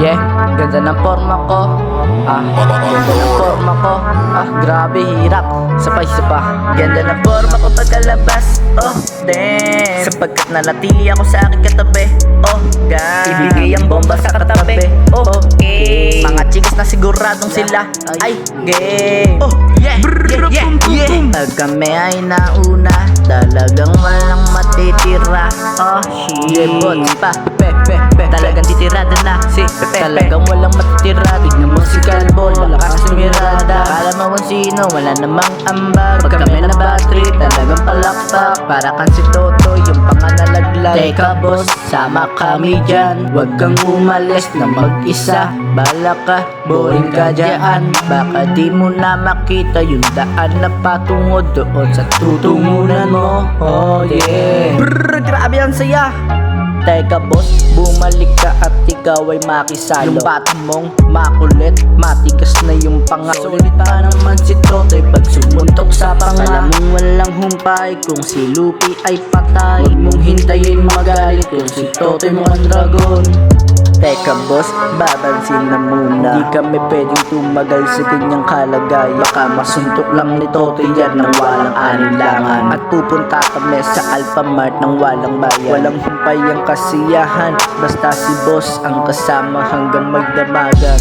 Yeah, ganda ng forma ko. Ganda ng forma ko. Grabe hirap. Sabay pa. Ganda ng forma ko pagkalabas. Oh, damn. Sapagkat nanatili ako sa aking katabi. Oh, God. Ibigay ang bomba sa katabi. Okay. Mga chicks na siguradong sila ay gay. Oh, yeah, Pag kami ay nauna, talagang walang matitira. Oh, shit. Pa, talagang titirada na si Pepe. Talagang walang matitira. Tignan mo si Calvo, lakas sumirada. Kala mo kung sino, wala namang ambag. Pag kami na battery, talagang palakpak. Para kan si Toto, yung panganalaglag. Teka boss, sama kami dyan. Huwag kang umalis na mag-isa. Bala ka, boring ka dyan. Baka di mo na makita yung daan na patungo doon sa tutungunan mo. Oh yeah. Brrr, grabe ang saya. Teka boss, bumalik ka at ikaw ay makisalo. Yung bata mong makulit, matigas na yung panga. Solid pa naman si Totoy pag sumuntok sa panga. Alam mong walang humpay kung si Lupi ay patay. Huwag mong hintayin magalit kung si Totoy mukhang dragon. Teka boss, babansin na muna. Di kami pwedeng tumagal sa ganyang kalagayan. Baka masuntok lang ni Totoy yan ng walang anilangan. At pupunta kami sa Alphamart ng walang bayan. Walang humpay ang kasiyahan, basta si boss ang kasama hanggang magdamagan.